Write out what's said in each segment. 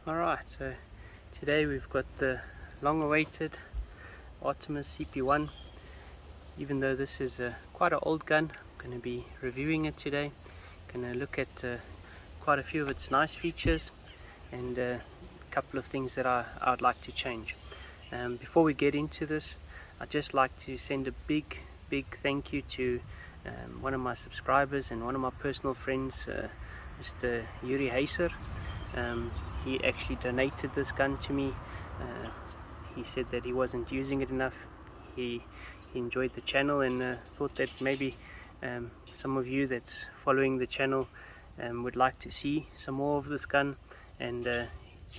Alright, so today we've got the long-awaited Artemis CP1. Even though this is quite an old gun, I'm going to be reviewing it today. Going to look at quite a few of its nice features and a couple of things that I'd like to change. Before we get into this, I'd just like to send a big thank you to one of my subscribers and one of my personal friends, Mr. Yuri Heiser. He actually donated this gun to me. He said that he wasn't using it enough. He enjoyed the channel and thought that maybe some of you that's following the channel would like to see some more of this gun and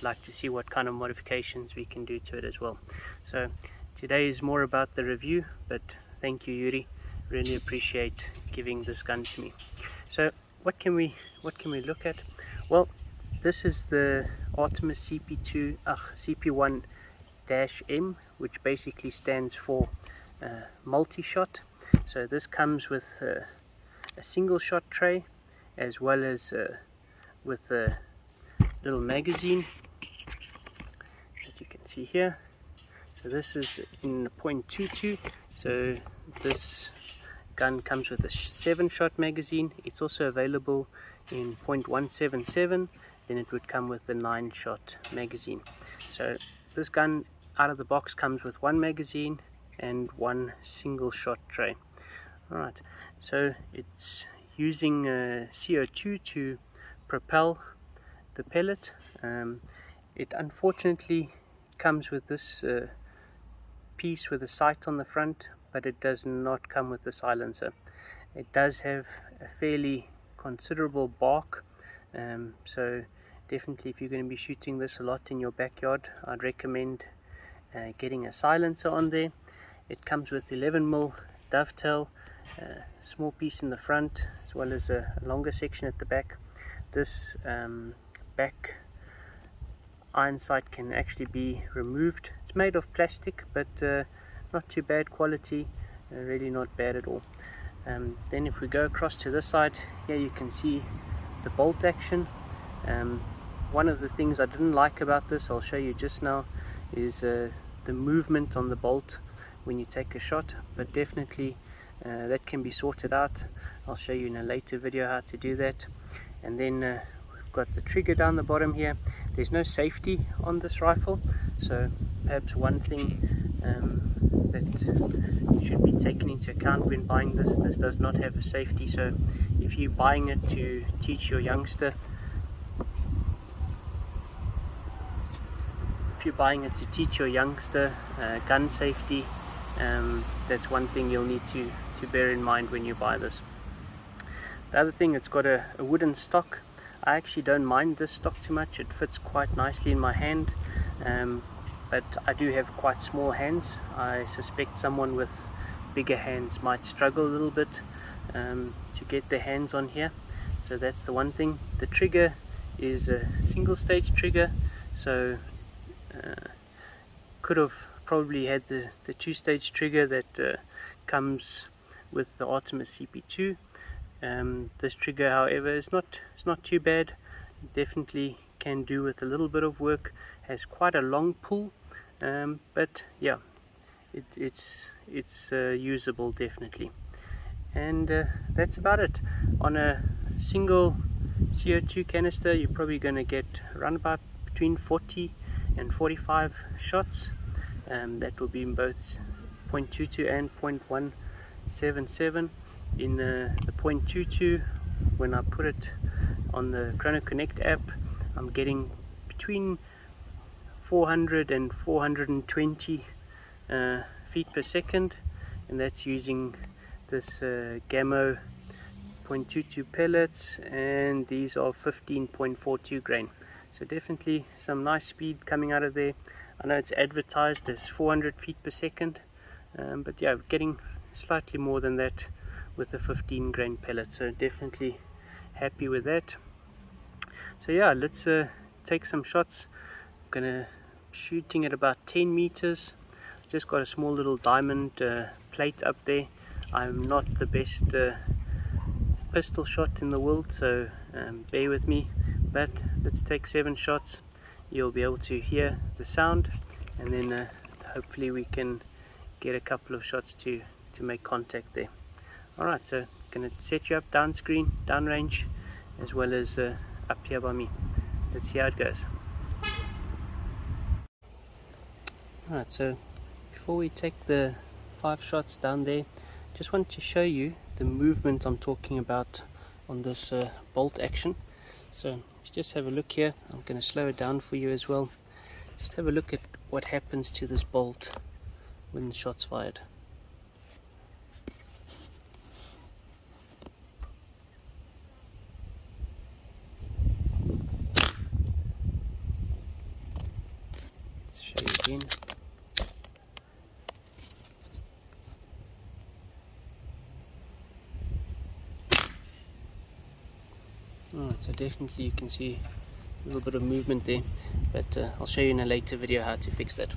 like to see what kind of modifications we can do to it as well. So today is more about the review, but thank you, Yuri. Really appreciate giving this gun to me. So what can we look at? Well, this is the Artemis CP1-M, which basically stands for multi-shot. So this comes with a single shot tray as well as with a little magazine that you can see here. So this is in .22, so this gun comes with a 7-shot magazine. It's also available in .177. Then it would come with the 9-shot magazine. So this gun out of the box comes with one magazine and one single shot tray. Alright, so it's using CO2 to propel the pellet. It unfortunately comes with this piece with a sight on the front, but it does not come with the silencer. It does have a fairly considerable bark, so definitely if you're going to be shooting this a lot in your backyard, I'd recommend getting a silencer on there. It comes with 11mm dovetail, small piece in the front as well as a longer section at the back. This back iron sight can actually be removed. It's made of plastic, but not too bad quality, really not bad at all. Then if we go across to this side, here you can see the bolt action. One of the things I didn't like about this, I'll show you just now, is the movement on the bolt when you take a shot, but definitely that can be sorted out. I'll show you in a later video how to do that. And then we've got the trigger down the bottom here. There's no safety on this rifle, so perhaps one thing that should be taken into account when buying this does not have a safety. So if you're buying it to teach your youngster, gun safety, that's one thing you'll need to bear in mind when you buy this. The other thing, it's got a wooden stock. I actually don't mind this stock too much. It fits quite nicely in my hand, but I do have quite small hands. I suspect someone with bigger hands might struggle a little bit to get their hands on here. So that's the one thing. The trigger is a single stage trigger, so could have probably had the 2-stage trigger that comes with the Artemis CP2. This trigger, however, is not too bad. Definitely can do with a little bit of work. Has quite a long pull, but yeah, it's usable definitely. And that's about it. On a single CO2 canister, you're probably going to get around about between 40 and 45 shots. That will be in both .22 and .177. In the .22, when I put it on the Chrono Connect app, I'm getting between 400 and 420 feet per second, and that's using this Gammo .22 pellets, and these are 15.42 grain. So definitely some nice speed coming out of there. I know it's advertised as 400 feet per second, but yeah, getting slightly more than that with the 15 grain pellet, so definitely happy with that. So yeah, let's take some shots. I'm gonna shooting at about 10 meters. Just got a small little diamond plate up there. I'm not the best pistol shot in the world, so bear with me, but let's take 7 shots you'll be able to hear the sound, and then hopefully we can get a couple of shots to make contact there. Alright, so going to set you up down screen, down range, as well as up here by me. Let's see how it goes. Alright, so before we take the 5 shots down there, just want to show you the movement I'm talking about on this bolt action. So just have a look here. I'm going to slow it down for you as well. Just have a look at what happens to this bolt when the shot's fired. Let's show you again. Alright, so definitely you can see a little bit of movement there, but I'll show you in a later video how to fix that.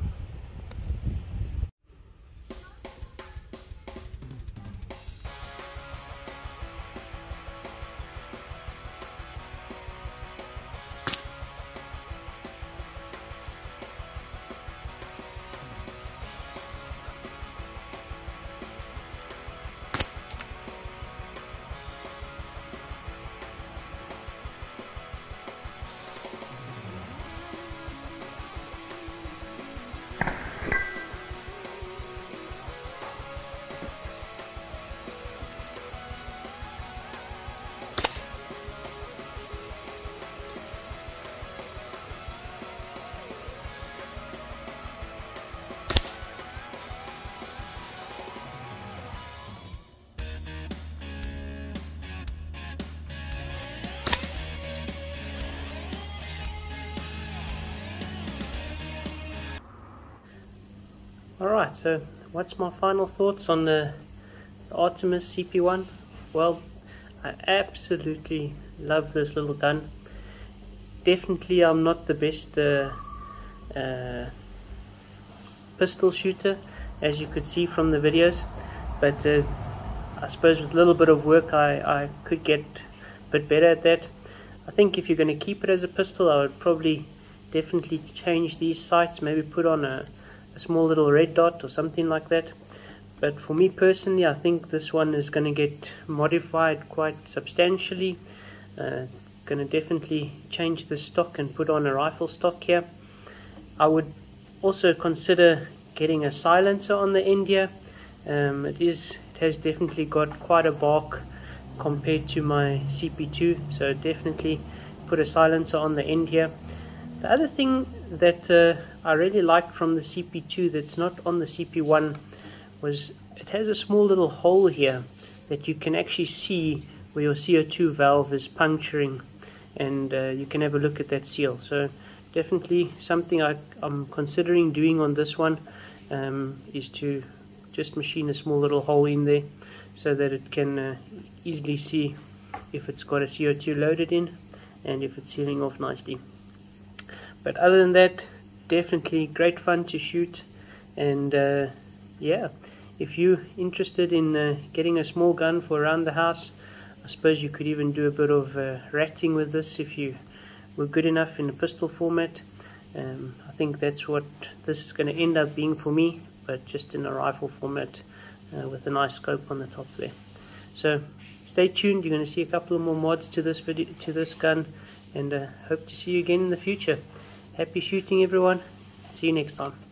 Alright, so what's my final thoughts on the Artemis CP1? Well, I absolutely love this little gun. Definitely I'm not the best pistol shooter, as you could see from the videos, but I suppose with a little bit of work I could get a bit better at that. I think if you're going to keep it as a pistol, I would probably definitely change these sights, maybe put on a small little red dot or something like that. But for me personally, I think this one is going to get modified quite substantially. Going to definitely change the stock and put on a rifle stock here. I would also consider getting a silencer on the end here. It has definitely got quite a bark compared to my CP2, so definitely put a silencer on the end here. The other thing that I really liked from the CP2 that's not on the CP1 was it has a small little hole here that you can actually see where your CO2 valve is puncturing, and you can have a look at that seal. So definitely something I'm considering doing on this one is to just machine a small little hole in there so that it can easily see if it's got a CO2 loaded in and if it's sealing off nicely. But other than that, definitely great fun to shoot, and yeah, if you're interested in getting a small gun for around the house, I suppose you could even do a bit of ratting with this if you were good enough in the pistol format. I think that's what this is going to end up being for me, but just in a rifle format with a nice scope on the top there. So stay tuned, you're going to see a couple of more mods to this video, to this gun, and hope to see you again in the future. Happy shooting everyone, see you next time.